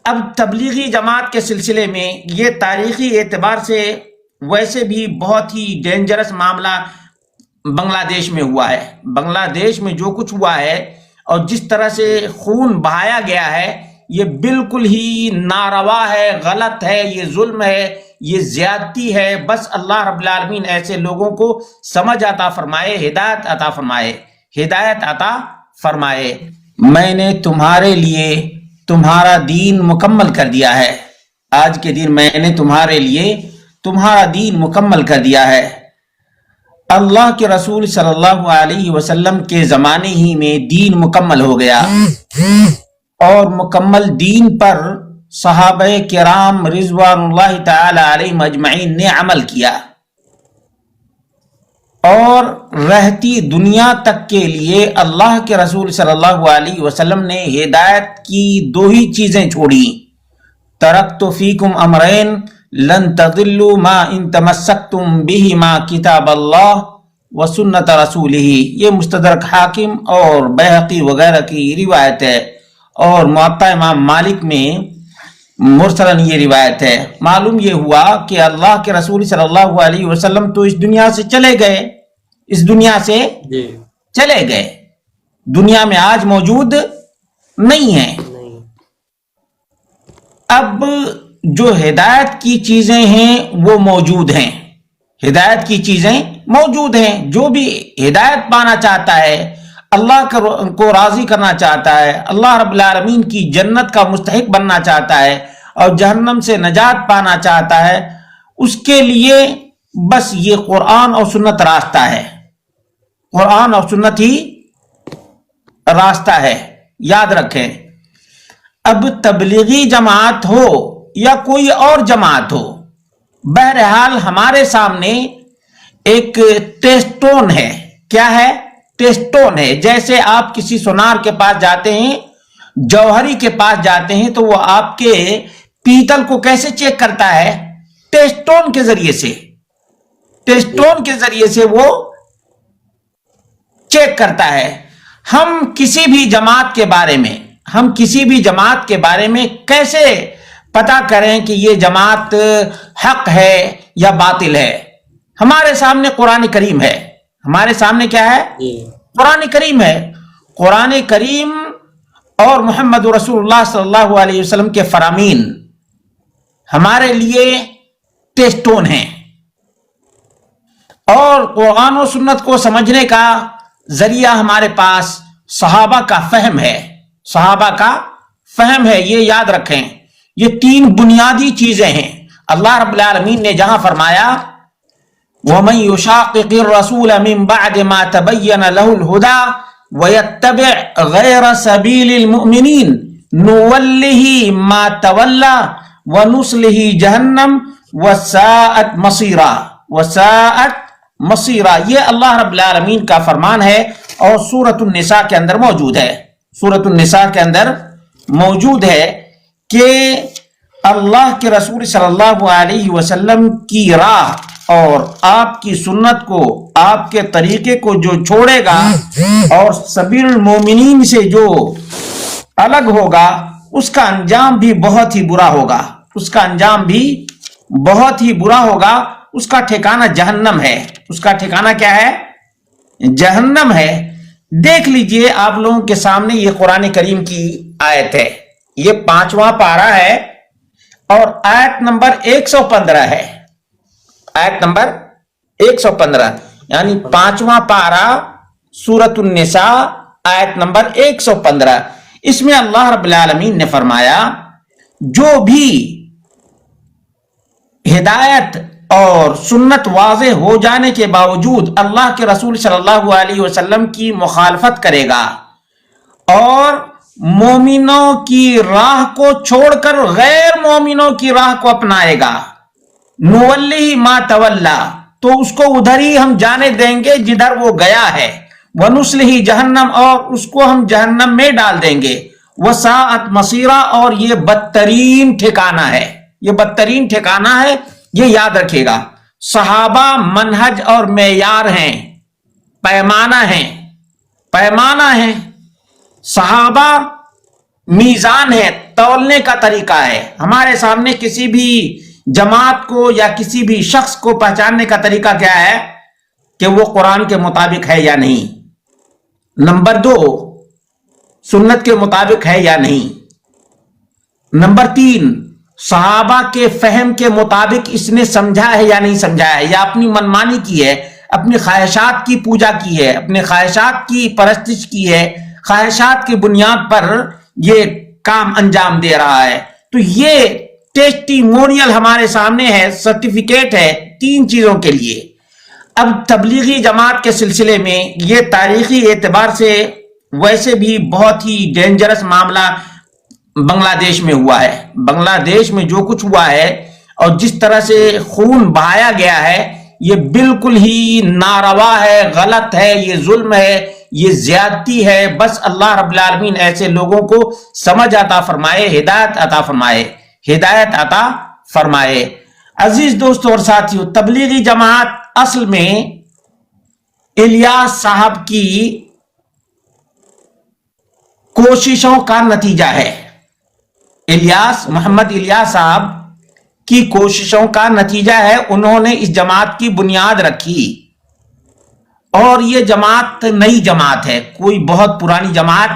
اب تبلیغی جماعت کے سلسلے میں یہ تاریخی اعتبار سے ویسے بھی بہت ہی ڈینجرس معاملہ بنگلہ دیش میں ہوا ہے. بنگلہ دیش میں جو کچھ ہوا ہے اور جس طرح سے خون بہایا گیا ہے یہ بالکل ہی ناروا ہے، غلط ہے، یہ ظلم ہے، یہ زیادتی ہے. بس اللہ رب العالمین ایسے لوگوں کو سمجھ عطا فرمائے، ہدایت عطا فرمائے، ہدایت عطا فرمائے. میں نے تمہارے لیے تمہارا دین مکمل کر دیا ہے. آج کے دن میں نے تمہارے لیے تمہارا دین مکمل کر دیا ہے. اللہ کے رسول صلی اللہ علیہ وسلم کے زمانے ہی میں دین مکمل ہو گیا اور مکمل دین پر صحابہ کرام رضوان اللہ تعالی علیہم اجمعین نے عمل کیا، اور رہتی دنیا تک کے لیے اللہ کے رسول صلی اللہ علیہ وسلم نے ہدایت کی دو ہی چیزیں چھوڑی: ترکت فیکم امرین لن تضلوا ما ان تمسکتم بہما کتاب اللہ و سنت رسولہ. یہ مستدرک حاکم اور بیہقی وغیرہ کی روایت ہے، اور موطا امام مالک میں مرسلن یہ روایت ہے. معلوم یہ ہوا کہ اللہ کے رسول صلی اللہ علیہ وسلم تو اس دنیا سے چلے گئے، اس دنیا سے چلے گئے، دنیا میں آج موجود نہیں ہیں. اب جو ہدایت کی چیزیں ہیں وہ موجود ہیں، ہدایت کی چیزیں موجود ہیں. جو بھی ہدایت پانا چاہتا ہے، اللہ کو راضی کرنا چاہتا ہے، اللہ رب العالمین کی جنت کا مستحق بننا چاہتا ہے اور جہنم سے نجات پانا چاہتا ہے، اس کے لیے بس یہ قرآن اور سنت راستہ ہے. قرآن اور سنت ہی راستہ ہے، یاد رکھیں. اب تبلیغی جماعت ہو یا کوئی اور جماعت ہو، بہرحال ہمارے سامنے ایک ٹیسٹون ہے. کیا ہے؟ ٹیسٹون ہے. جیسے آپ کسی سونار کے پاس جاتے ہیں، جوہری کے پاس جاتے ہیں، تو وہ آپ کے پیتل کو کیسے چیک کرتا ہے؟ ٹیسٹون کے ذریعے سے. ٹیسٹون کے ذریعے سے وہ چیک کرتا ہے. ہم کسی بھی جماعت کے بارے میں کیسے پتا کریں کہ یہ جماعت حق ہے یا باطل ہے؟ ہمارے سامنے قرآن کریم ہے. ہمارے سامنے کیا ہے؟ قرآن کریم ہے. قرآن کریم اور محمد رسول اللہ صلی اللہ علیہ وسلم کے فرامین ہمارے لیے ٹیسٹون ہیں. اور قرآن و سنت کو سمجھنے کا ذریعہ ہمارے پاس صحابہ کا فہم ہے. صحابہ کا فہم ہے، یہ یاد رکھیں. یہ تین بنیادی چیزیں ہیں. اللہ رب العالمین نے جہاں فرمایا وَمَن يُشَاقِقِ الرَّسُولَ مِن بَعْدِ مَا تَبَيَّنَ لَهُ الْهُدَى وَيَتَّبِعْ غَيْرَ سَبِيلِ الْمُؤْمِنِينَ نُوَلِّهِ مَا تَوَلَّى وَنُصْلِهِ جَهَنَّمَ وَسَاءَتْ مَصِيرًا. یہ اللہ رب العالمین کا فرمان ہے اور سورۃ النساء کے اندر موجود ہے. سورۃ النساء کے اندر موجود ہے کہ اللہ کے رسول صلی اللہ علیہ وسلم کی راہ اور آپ کی سنت کو، آپ کے طریقے کو جو چھوڑے گا اور سبیل المومنین سے جو الگ ہوگا، اس کا انجام بھی بہت ہی برا ہوگا. اس کا انجام بھی بہت ہی برا ہوگا. اس کا ٹھکانہ جہنم ہے. اس کا ٹھکانہ کیا ہے؟ جہنم ہے. دیکھ لیجئے آپ لوگوں کے سامنے یہ قرآن کریم کی آیت ہے. یہ 5واں پارہ ہے اور آیت نمبر 115 ہے. آیت نمبر 115 یعنی 5واں پارہ سورۃ النساء آیت نمبر 115. اس میں اللہ رب العالمین نے فرمایا جو بھی ہدایت اور سنت واضح ہو جانے کے باوجود اللہ کے رسول صلی اللہ علیہ وسلم کی مخالفت کرے گا اور مومنوں کی راہ کو چھوڑ کر غیر مومنوں کی راہ کو اپنائے گا، نولی ما تولا، تو اس کو ادھر ہی ہم جانے دیں گے جدھر وہ گیا ہے، ونصلہ جہنم، اور اس کو ہم جہنم میں ڈال دیں گے، وساءت مصیرا، اور یہ بدترین ٹھکانہ ہے. یہ بدترین ٹھکانہ ہے، یہ یاد رکھیے گا. صحابہ منہج اور معیار ہیں، پیمانہ ہیں. صحابہ میزان ہے, تولنے کا طریقہ ہے. ہمارے سامنے کسی بھی جماعت کو یا کسی بھی شخص کو پہچاننے کا طریقہ کیا ہے کہ وہ قرآن کے مطابق ہے یا نہیں. نمبر 2, سنت کے مطابق ہے یا نہیں. نمبر 3, صحابہ کے فہم کے مطابق اس نے سمجھا ہے یا نہیں سمجھا ہے, یا اپنی منمانی کی ہے, اپنی خواہشات کی پوجا کی ہے, اپنے خواہشات کی پرستش کی ہے, خواہشات کی بنیاد پر یہ کام انجام دے رہا ہے. تو یہ ٹیسٹیمونیل ہمارے سامنے ہے, سرٹیفکیٹ ہے 3 چیزوں کے لیے. اب تبلیغی جماعت کے سلسلے میں یہ تاریخی اعتبار سے ویسے بھی بہت ہی ڈینجرس معاملہ بنگلہ دیش میں ہوا ہے. بنگلہ دیش میں جو کچھ ہوا ہے اور جس طرح سے خون بہایا گیا ہے یہ بالکل ہی ناروا ہے, غلط ہے, یہ ظلم ہے, یہ زیادتی ہے. بس اللہ رب العالمین ایسے لوگوں کو سمجھ عطا فرمائے, ہدایت عطا فرمائے, ہدایت عطا فرمائے. عزیز دوستوں اور ساتھیوں, تبلیغی جماعت اصل میں الیاس صاحب کی کوششوں کا نتیجہ ہے. محمد الیاس صاحب کی کوششوں کا نتیجہ ہے. انہوں نے اس جماعت کی بنیاد رکھی اور یہ جماعت نئی جماعت ہے, کوئی بہت پرانی جماعت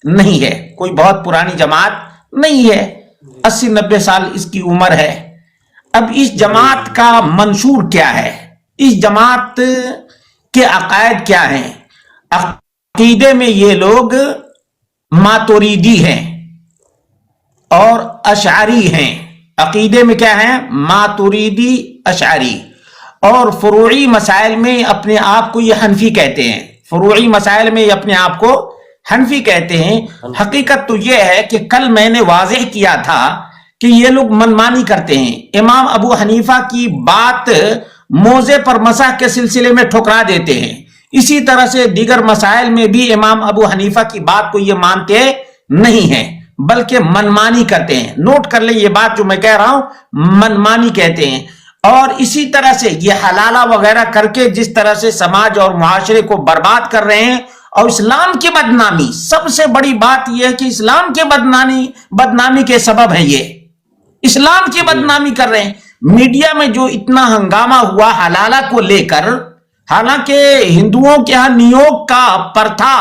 نہیں ہے, کوئی بہت پرانی جماعت نہیں ہے. 80-90 سال اس کی عمر ہے. اب اس جماعت کا منشور کیا ہے, اس جماعت کے عقائد کیا ہیں؟ عقیدے میں یہ لوگ ماتوریدی ہیں اور اشعری ہیں. عقیدے میں کیا ہیں؟ ماتوریدی, اشعری. اور فروعی مسائل میں اپنے آپ کو یہ حنفی کہتے ہیں. فروعی مسائل میں یہ اپنے آپ کو حنفی کہتے ہیں. حقیقت تو یہ ہے کہ کل میں نے واضح کیا تھا کہ یہ لوگ منمانی کرتے ہیں. امام ابو حنیفہ کی بات موزے پر مسح کے سلسلے میں ٹھکرا دیتے ہیں. اسی طرح سے دیگر مسائل میں بھی امام ابو حنیفہ کی بات کو یہ مانتے نہیں ہیں بلکہ منمانی کرتے ہیں. نوٹ کر لیں یہ بات جو میں کہہ رہا ہوں, منمانی کہتے ہیں. اور اسی طرح سے یہ حلالہ وغیرہ کر کے جس طرح سے سماج اور معاشرے کو برباد کر رہے ہیں, اور اسلام کی بدنامی, سب سے بڑی بات یہ ہے کہ اسلام کے بدنامی کے سبب ہے, یہ اسلام کی بدنامی کر رہے ہیں. میڈیا میں جو اتنا ہنگامہ ہوا حلالہ کو لے کر, حالانکہ ہندوؤں کے ہاں نیوگ کا پرتھا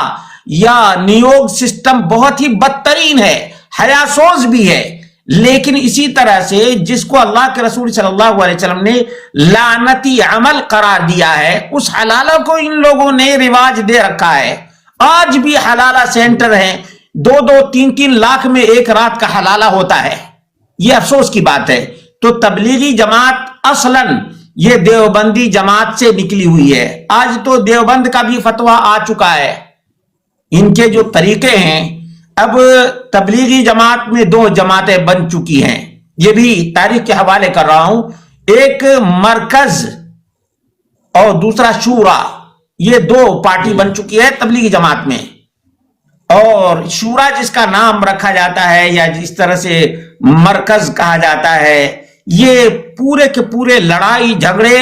یا نیوگ سسٹم بہت ہی بدترین ہے, حیاسوز بھی ہے, لیکن اسی طرح سے جس کو اللہ کے رسول صلی اللہ علیہ وسلم نے لعنتی عمل قرار دیا ہے, اس حلالہ کو ان لوگوں نے رواج دے رکھا ہے. آج بھی حلالہ سینٹر ہیں, 2-3 لاکھ میں ایک رات کا حلالہ ہوتا ہے. یہ افسوس کی بات ہے. تو تبلیغی جماعت اصلاً یہ دیوبندی جماعت سے نکلی ہوئی ہے. آج تو دیوبند کا بھی فتویٰ آ چکا ہے. ان کے جو طریقے ہیں, اب تبلیغی جماعت میں 2 جماعتیں بن چکی ہیں. یہ بھی تاریخ کے حوالے کر رہا ہوں. ایک مرکز اور دوسرا شورا, یہ 2 پارٹی بن چکی ہے تبلیغی جماعت میں. اور شورا جس کا نام رکھا جاتا ہے یا جس طرح سے مرکز کہا جاتا ہے, یہ پورے کے پورے لڑائی جھگڑے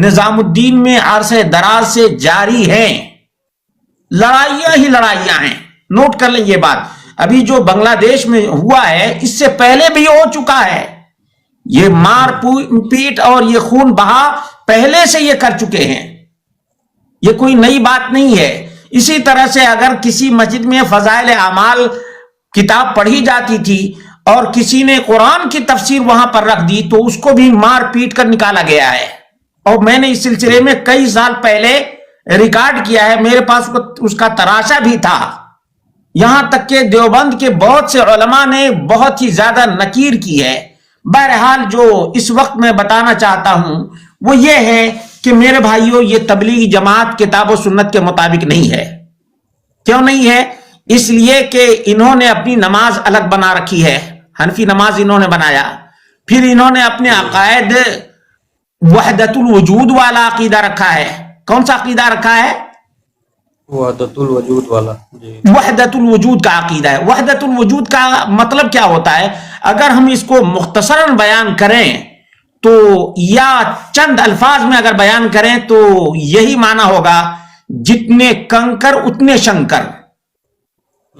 نظام الدین میں عرصے دراز سے جاری ہیں. لڑائیاں ہی لڑائیاں ہیں. نوٹ کر لیں یہ بات. ابھی جو بنگلہ دیش میں ہوا ہے اس سے پہلے بھی ہو چکا ہے. یہ مار پیٹ اور یہ خون بہا پہلے سے یہ کر چکے ہیں, یہ کوئی نئی بات نہیں ہے. اسی طرح سے اگر کسی مسجد میں فضائل اعمال کتاب پڑھی جاتی تھی اور کسی نے قرآن کی تفسیر وہاں پر رکھ دی تو اس کو بھی مار پیٹ کر نکالا گیا ہے. اور میں نے اس سلسلے میں کئی سال پہلے ریکارڈ کیا ہے, میرے پاس اس کا تراشا بھی تھا. یہاں تک کہ دیوبند کے بہت سے علماء نے بہت ہی زیادہ نکیر کی ہے. بہرحال جو اس وقت میں بتانا چاہتا ہوں وہ یہ ہے کہ میرے بھائیوں, یہ تبلیغی جماعت کتاب و سنت کے مطابق نہیں ہے. کیوں نہیں ہے؟ اس لیے کہ انہوں نے اپنی نماز الگ بنا رکھی ہے, حنفی نماز انہوں نے بنایا. پھر انہوں نے اپنے عقائد وحدت الوجود والا عقیدہ رکھا ہے. کون سا عقیدہ رکھا ہے؟ وحدت الوجود والا. وحدت الوجود کا عقیدہ ہے. وحدت الوجود کا مطلب کیا ہوتا ہے؟ اگر ہم اس کو مختصراً بیان کریں تو, یا چند الفاظ میں اگر بیان کریں تو یہی معنی ہوگا جتنے کنکر اتنے شنکر.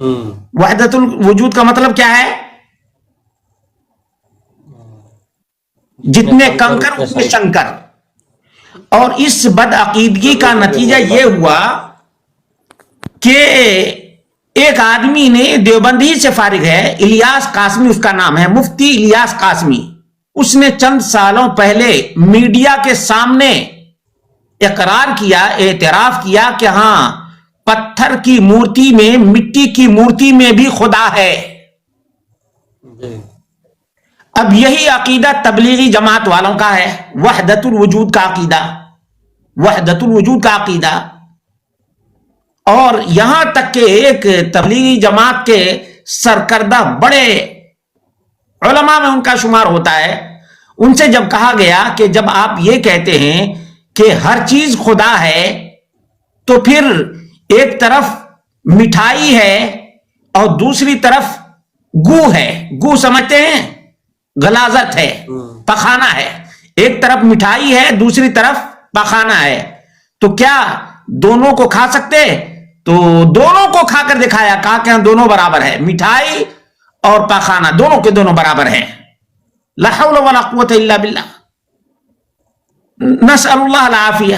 وحدت الوجود کا مطلب کیا ہے؟ جتنے کنکر اتنے شنکر. اور اس بد عقیدگی کا نتیجہ یہ ہوا کہ ایک آدمی نے دیوبندی سے فارغ ہے، الیاس قاسمی اس کا نام ہے، مفتی الیاس قاسمی. اس نے چند سالوں پہلے میڈیا کے سامنے اقرار کیا، اعتراف کیا کہ ہاں پتھر کی مورتی میں، مٹی کی مورتی میں بھی خدا ہے. اب یہی عقیدہ تبلیغی جماعت والوں کا ہے، وحدت الوجود کا عقیدہ، وحدت الوجود کا عقیدہ. اور یہاں تک کہ ایک تبلیغی جماعت کے سرکردہ بڑے علماء میں ان کا شمار ہوتا ہے، ان سے جب کہا گیا کہ جب آپ یہ کہتے ہیں کہ ہر چیز خدا ہے تو پھر ایک طرف مٹھائی ہے اور دوسری طرف گو ہے، گو سمجھتے ہیں، غلاظت ہے، پخانہ ہے. ایک طرف مٹھائی ہے، دوسری طرف پخانہ ہے، تو کیا دونوں کو کھا سکتے؟ تو دونوں کو کھا کر دکھایا، کہا کہ دونوں برابر ہے، مٹھائی اور پخانہ دونوں کے دونوں برابر ہیں. لا حول ولا قوت الا باللہ، نسأل اللہ العافیہ.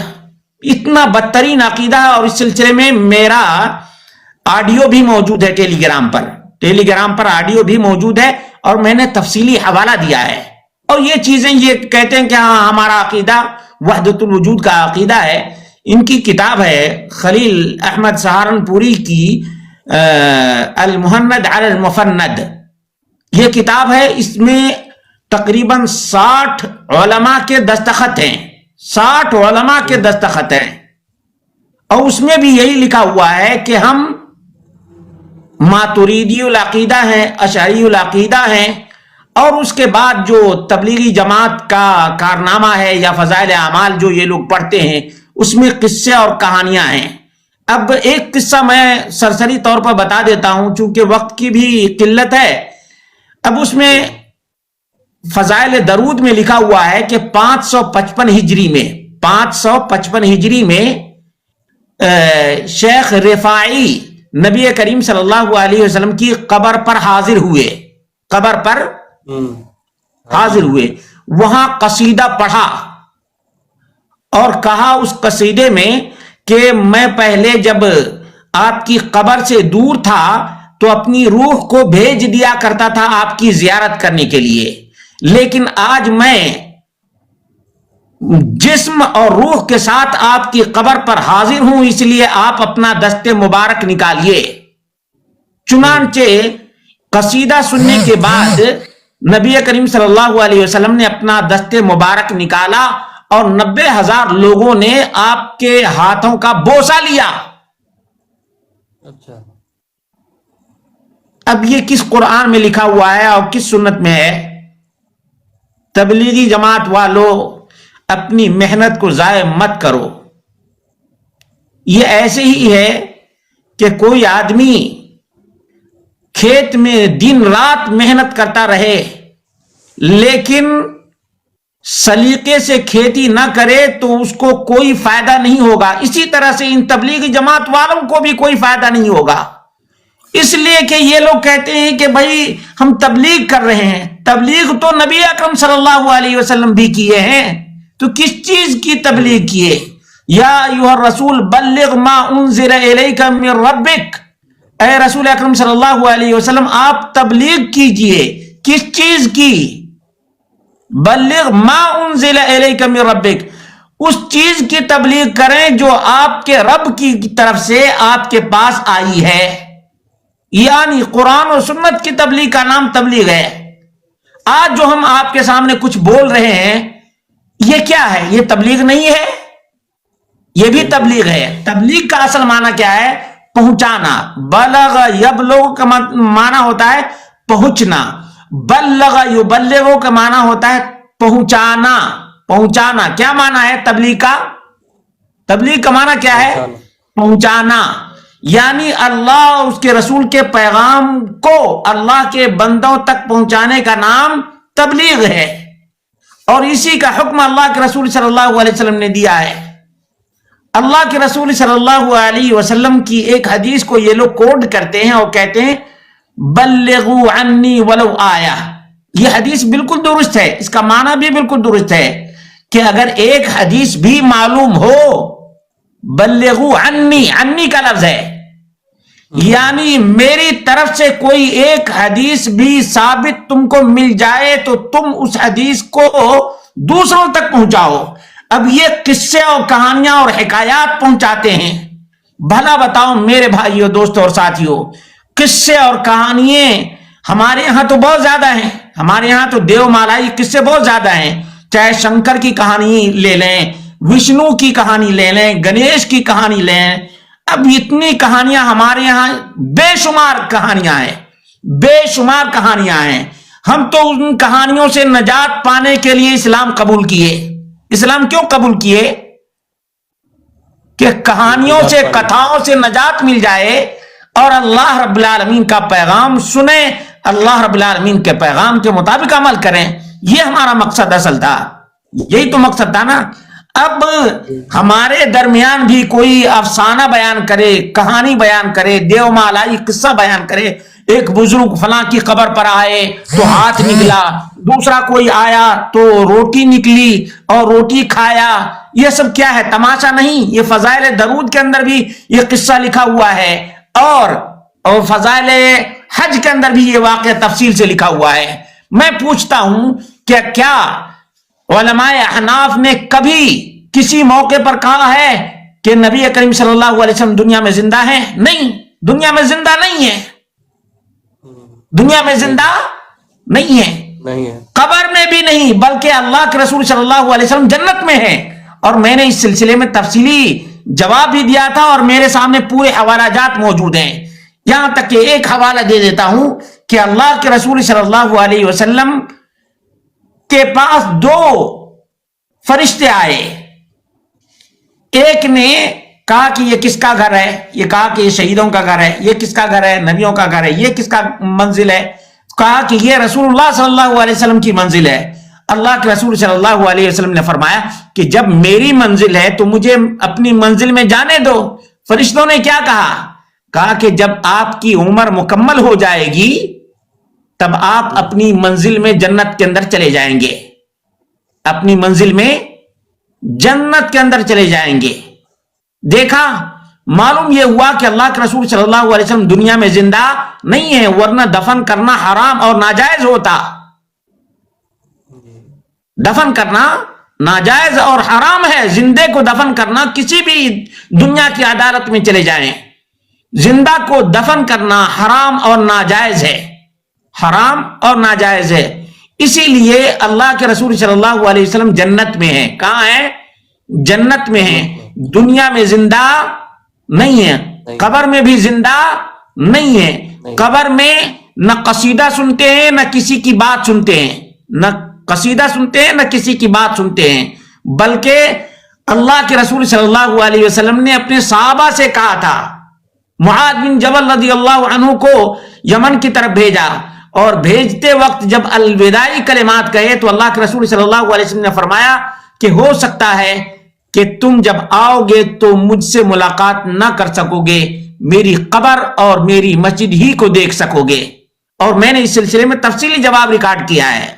اتنا بدترین عقیدہ. اور اس سلسلے میں میرا آڈیو بھی موجود ہے ٹیلی گرام پر آڈیو بھی موجود ہے، اور میں نے تفصیلی حوالہ دیا ہے. اور یہ چیزیں یہ کہتے ہیں کہ ہاں ہمارا عقیدہ وحدت الوجود کا عقیدہ ہے. ان کی کتاب ہے خلیل احمد سہارنپوری کی المہند علی المفند، یہ کتاب ہے. اس میں تقریباً 60 علماء کے دستخط ہیں، 60 علماء کے دستخط ہیں. اور اس میں بھی یہی لکھا ہوا ہے کہ ہم ماتریدی العقیدہ ہیں، اشعری العقیدہ ہیں. اور اس کے بعد جو تبلیغی جماعت کا کارنامہ ہے یا فضائل اعمال جو یہ لوگ پڑھتے ہیں، اس میں قصے اور کہانیاں ہیں. اب ایک قصہ میں سرسری طور پر بتا دیتا ہوں چونکہ وقت کی بھی قلت ہے. اب اس میں فضائل درود میں لکھا ہوا ہے کہ 555 ہجری میں شیخ رفاعی نبی کریم صلی اللہ علیہ وسلم کی قبر پر حاضر ہوئے، وہاں قصیدہ پڑھا اور کہا اس قصیدے میں کہ میں پہلے جب آپ کی قبر سے دور تھا تو اپنی روح کو بھیج دیا کرتا تھا آپ کی زیارت کرنے کے لیے، لیکن آج میں جسم اور روح کے ساتھ آپ کی قبر پر حاضر ہوں، اس لیے آپ اپنا دست مبارک نکالیے. چنانچہ قصیدہ سننے کے بعد نبی کریم صلی اللہ علیہ وسلم نے اپنا دست مبارک نکالا اور 90,000 لوگوں نے آپ کے ہاتھوں کا بوسہ لیا. اچھا، اب یہ کس قرآن میں لکھا ہوا ہے اور کس سنت میں ہے؟ تبلیغی جماعت والوں اپنی محنت کو ضائع مت کرو. یہ ایسے ہی ہے کہ کوئی آدمی کھیت میں دن رات محنت کرتا رہے لیکن سلیقے سے کھیتی نہ کرے تو اس کو کوئی فائدہ نہیں ہوگا. اسی طرح سے ان تبلیغی جماعت والوں کو بھی کوئی فائدہ نہیں ہوگا، اس لیے کہ یہ لوگ کہتے ہیں کہ بھائی ہم تبلیغ کر رہے ہیں. تبلیغ تو نبی اکرم صلی اللہ علیہ وسلم بھی کیے ہیں، تو کس چیز کی تبلیغ کیے؟ یا ایھا الرسول بلغ ما انزل الیک من ربک، اے رسول اکرم صلی اللہ علیہ وسلم آپ تبلیغ کیجئے. کس چیز کی؟ بلغ ما انزل الیک من ربک، اس چیز کی تبلیغ کریں جو آپ کے رب کی طرف سے آپ کے پاس آئی ہے. یعنی قرآن و سنت کی تبلیغ کا نام تبلیغ ہے. آج جو ہم آپ کے سامنے کچھ بول رہے ہیں یہ کیا ہے؟ یہ تبلیغ نہیں ہے، یہ بھی تبلیغ ہے. تبلیغ کا اصل معنی کیا ہے؟ پہنچانا. بلغ یبلغ کا معنی ہوتا ہے پہنچنا، بلغ یبلغ کا معنی ہوتا ہے پہنچانا. پہنچانا کیا معنی ہے تبلیغ کا؟ تبلیغ کا معنی کیا ہے؟ پہنچانا. یعنی اللہ اور اس کے رسول کے پیغام کو اللہ کے بندوں تک پہنچانے کا نام تبلیغ ہے، اور اسی کا حکم اللہ کے رسول صلی اللہ علیہ وسلم نے دیا ہے. اللہ کے رسول صلی اللہ علیہ وسلم کی ایک حدیث کو یہ لوگ کوٹ کرتے ہیں اور کہتے ہیں بلغوا عنی ولو آیا. یہ حدیث بالکل درست ہے, اس کا معنی بھی بالکل درست ہے کہ اگر ایک حدیث بھی معلوم ہو, بلغوا عنی, عنی کا لفظ ہے, یعنی میری طرف سے کوئی ایک حدیث بھی ثابت تم کو مل جائے تو تم اس حدیث کو دوسروں تک پہنچاؤ. اب یہ قصے اور کہانیاں اور حکایات پہنچاتے ہیں. بھلا بتاؤ میرے بھائیوں, دوستوں اور ساتھیوں, قصے اور کہانیاں ہمارے یہاں تو بہت زیادہ ہیں. ہمارے یہاں تو دیو مالائی قصے بہت زیادہ ہیں. چاہے شنکر کی کہانی لے لیں, وشنو کی کہانی لے لیں, گنیش کی کہانی لیں. اب اتنی کہانیاں ہمارے یہاں بے شمار کہانیاں ہیں, بے شمار کہانیاں ہیں. ہم تو ان کہانیوں سے نجات پانے کے لیے اسلام قبول کیے. اسلام کیوں قبول کیے؟ کہ کہانیوں سے, کتھاؤں سے نجات مل جائے اور اللہ رب العالمین کا پیغام سنیں, اللہ رب العالمین کے پیغام کے مطابق عمل کریں. یہ ہمارا مقصد اصل تھا, یہی تو مقصد تھا نا. اب ہمارے درمیان بھی کوئی افسانہ بیان کرے, کہانی بیان کرے, دیو مالائی قصہ بیان کرے, ایک بزرگ فلاں کی قبر پر آئے تو ہاتھ نکلا, دوسرا کوئی آیا تو روٹی نکلی اور روٹی کھایا. یہ سب کیا ہے؟ تماشا نہیں. یہ فضائل درود کے اندر بھی یہ قصہ لکھا ہوا ہے اور فضائل حج کے اندر بھی یہ واقعہ تفصیل سے لکھا ہوا ہے. میں پوچھتا ہوں کہ کیا علماء احناف نے کبھی کسی موقع پر کہا ہے کہ نبی کریم صلی اللہ علیہ وسلم دنیا میں زندہ ہیں؟ نہیں, دنیا میں زندہ نہیں ہے, دنیا میں زندہ نہیں ہے, قبر میں بھی نہیں, بلکہ اللہ کے رسول صلی اللہ علیہ وسلم جنت میں ہیں. اور میں نے اس سلسلے میں تفصیلی جواب بھی دیا تھا اور میرے سامنے پورے حوالہ جات موجود ہیں. یہاں تک کہ ایک حوالہ دے دیتا ہوں کہ اللہ کے رسول صلی اللہ علیہ وسلم کے پاس دو فرشتے آئے. ایک نے کہا کہ یہ کس کا گھر ہے؟ یہ کہا کہ یہ شہیدوں کا گھر ہے. یہ کس کا گھر ہے؟ نبیوں کا گھر ہے. یہ کس کا منزل ہے؟ کہا کہ یہ رسول اللہ صلی اللہ علیہ وسلم کی منزل ہے. اللہ کے رسول صلی اللہ علیہ وسلم نے فرمایا کہ جب میری منزل ہے تو مجھے اپنی منزل میں جانے دو. فرشتوں نے کیا کہا؟ کہا کہ جب آپ کی عمر مکمل ہو جائے گی تب آپ اپنی منزل میں جنت کے اندر چلے جائیں گے, اپنی منزل میں جنت کے اندر چلے جائیں گے. دیکھا, معلوم یہ ہوا کہ اللہ کے رسول صلی اللہ علیہ وسلم دنیا میں زندہ نہیں ہے, ورنہ دفن کرنا حرام اور ناجائز ہوتا. دفن کرنا ناجائز اور حرام ہے. زندے کو دفن کرنا, کسی بھی دنیا کی عدالت میں چلے جائیں, زندہ کو دفن کرنا حرام اور ناجائز ہے, حرام اور ناجائز ہے. اسی لیے اللہ کے رسول صلی اللہ علیہ وسلم جنت میں ہیں. کہاں ہیں؟ جنت میں ہیں. دنیا میں زندہ نہیں ہے, قبر میں بھی زندہ نہیں ہے. قبر میں نہ قصیدہ سنتے ہیں نہ کسی کی بات سنتے ہیں, نہ قصیدہ سنتے ہیں نہ کسی کی بات سنتے ہیں, بلکہ اللہ کے رسول صلی اللہ علیہ وسلم نے اپنے صحابہ سے کہا تھا. معاذ بن جبل رضی اللہ عنہ کو یمن کی طرف بھیجا اور بھیجتے وقت جب الوداعی کلمات کہے تو اللہ کے رسول صلی اللہ علیہ وسلم نے فرمایا کہ ہو سکتا ہے کہ تم جب آؤ گے تو مجھ سے ملاقات نہ کر سکو گے, میری قبر اور میری مسجد ہی کو دیکھ سکو گے. اور میں نے اس سلسلے میں تفصیلی جواب ریکارڈ کیا ہے.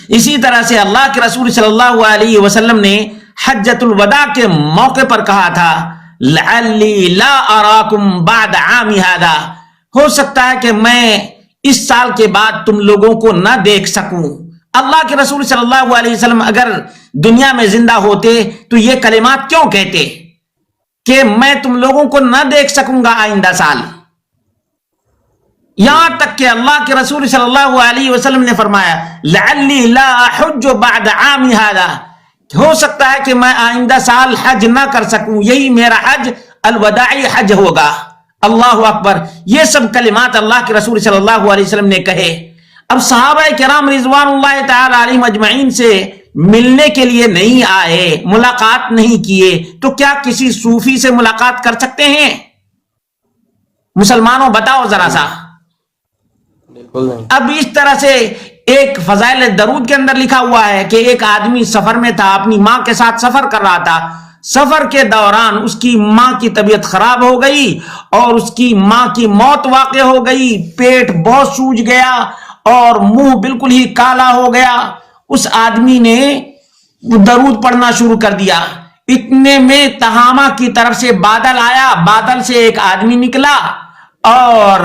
اسی طرح سے اللہ کے رسول صلی اللہ علیہ وسلم نے حجۃ الوداع کے موقع پر کہا تھا لعلی لا اراکم بعد عام ھذا, ہو سکتا ہے کہ میں اس سال کے بعد تم لوگوں کو نہ دیکھ سکوں. اللہ کے رسول صلی اللہ علیہ وسلم اگر دنیا میں زندہ ہوتے تو یہ کلمات کیوں کہتے کہ میں تم لوگوں کو نہ دیکھ سکوں گا آئندہ سال؟ یہاں تک کہ اللہ کے رسول صلی اللہ علیہ وسلم نے فرمایا لعلی لا احج بعد عام ھذا, ہو سکتا ہے کہ میں آئندہ سال حج نہ کر سکوں, یہی میرا حج الوداعی حج ہوگا. اللہ اکبر. یہ سب کلمات اللہ کے رسول صلی اللہ علیہ وسلم نے کہے. اب صحابہ کرام رضوان اللہ تعالی علیہم اجمعین سے ملنے کے لیے نہیں آئے, ملاقات نہیں کیے, تو کیا کسی صوفی سے ملاقات کر سکتے ہیں؟ مسلمانوں بتاؤ ذرا سا. اب اس طرح سے ایک فضائل درود کے اندر لکھا ہوا ہے کہ ایک آدمی سفر میں تھا, اپنی ماں کے ساتھ سفر کر رہا تھا. سفر کے دوران اس کی ماں کی طبیعت خراب ہو گئی اور اس کی ماں کی موت واقع ہو گئی، پیٹ بہت سوج گیا اور منہ بالکل ہی کالا ہو گیا۔ اس آدمی نے درود پڑھنا شروع کر دیا، اتنے میں تہامہ کی طرف سے بادل آیا، بادل سے ایک آدمی نکلا اور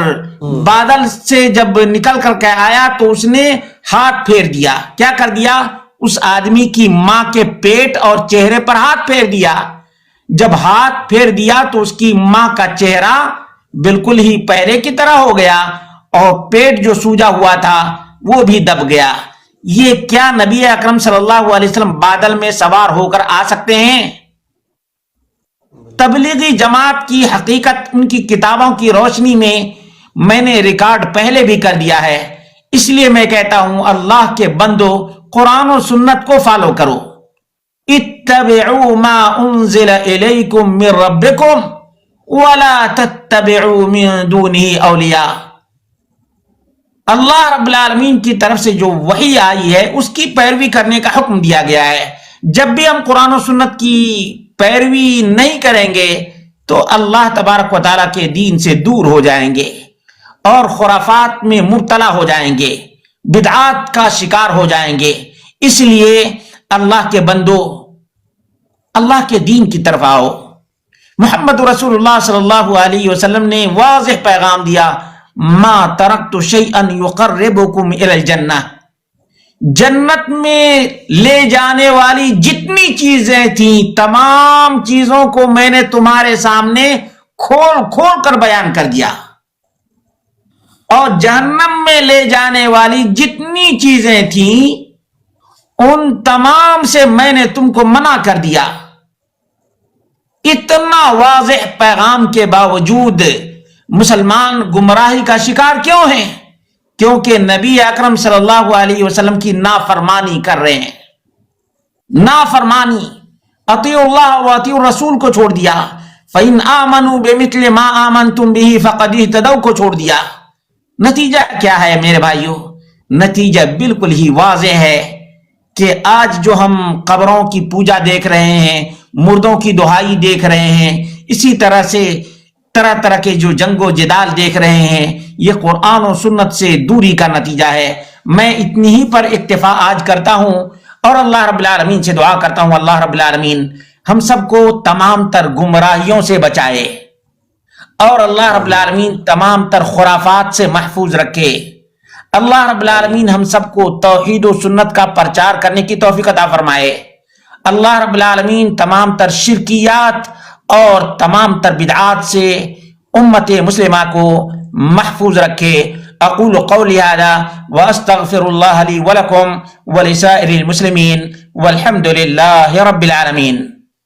بادل سے جب نکل کر کے آیا تو اس نے ہاتھ پھیر دیا۔ کیا کر دیا؟ اس آدمی کی ماں کے پیٹ اور چہرے پر ہاتھ پھیر دیا۔ جب ہاتھ پھیر دیا تو اس کی ماں کا چہرہ بالکل ہی پہلے کی طرح ہو گیا اور پیٹ جو سوجا ہوا تھا وہ بھی دب گیا۔ یہ کیا نبی اکرم صلی اللہ علیہ وسلم بادل میں سوار ہو کر آ سکتے ہیں؟ تبلیغی جماعت کی حقیقت ان کی کتابوں کی روشنی میں نے ریکارڈ پہلے بھی کر دیا ہے، اس لیے میں کہتا ہوں اللہ کے بندو قرآن و سنت کو فالو کرو۔ اتبعوا ما انزل الیکم من ربکم ولا تتبعوا من دونہ اولیاء۔ اللہ رب العالمین کی طرف سے جو وحی آئی ہے اس کی پیروی کرنے کا حکم دیا گیا ہے۔ جب بھی ہم قرآن و سنت کی پیروی نہیں کریں گے تو اللہ تبارک و تعالیٰ کے دین سے دور ہو جائیں گے اور خرافات میں مبتلا ہو جائیں گے، بدعات کا شکار ہو جائیں گے۔ اس لیے اللہ کے بندو اللہ کے دین کی طرف آؤ۔ محمد رسول اللہ صلی اللہ علیہ وسلم نے واضح پیغام دیا، ما ترکت شیئا یقربکم الی الجنہ۔ جنت میں لے جانے والی جتنی چیزیں تھیں تمام چیزوں کو میں نے تمہارے سامنے کھول کھول کر بیان کر دیا، اور جہنم میں لے جانے والی جتنی چیزیں تھیں ان تمام سے میں نے تم کو منع کر دیا۔ اتنا واضح پیغام کے باوجود مسلمان گمراہی کا شکار کیوں ہیں؟ کیونکہ نبی اکرم صلی اللہ علیہ وسلم کی نافرمانی کر رہے ہیں۔ نافرمانی، اطیعوا اللہ و اطیعوا الرسول کو چھوڑ دیا، فَإِنْ آمَنُوا بِمِثْلِ مَا آمَنْتُمْ بِهِ فَقَدْ اهْتَدَوْا کو چھوڑ دیا۔ نتیجہ کیا ہے میرے بھائیوں؟ نتیجہ بالکل ہی واضح ہے کہ آج جو ہم قبروں کی پوجا دیکھ رہے ہیں، مردوں کی دہائی دیکھ رہے ہیں، اسی طرح سے طرح طرح کے جو جنگ و جدال دیکھ رہے ہیں، یہ قرآن و سنت سے دوری کا نتیجہ ہے۔ میں اتنی ہی پر اکتفا آج کرتا ہوں اور اللہ رب العالمین سے دعا کرتا ہوں اللہ رب العالمین ہم سب کو تمام تر گمراہیوں سے بچائے اور اللہ رب العالمین تمام تر خرافات سے محفوظ رکھے۔ اللہ رب العالمین ہم سب کو توحید و سنت کا پرچار کرنے کی توفیق عطا فرمائے۔ اللہ رب العالمین تمام تر شرکیات اور تمام تر بدعات سے امت مسلمہ کو محفوظ رکھے۔ اقول قولی ھذا واستغفر اللہ لی ولکم ولسائر المسلمین والحمد للہ رب العالمین۔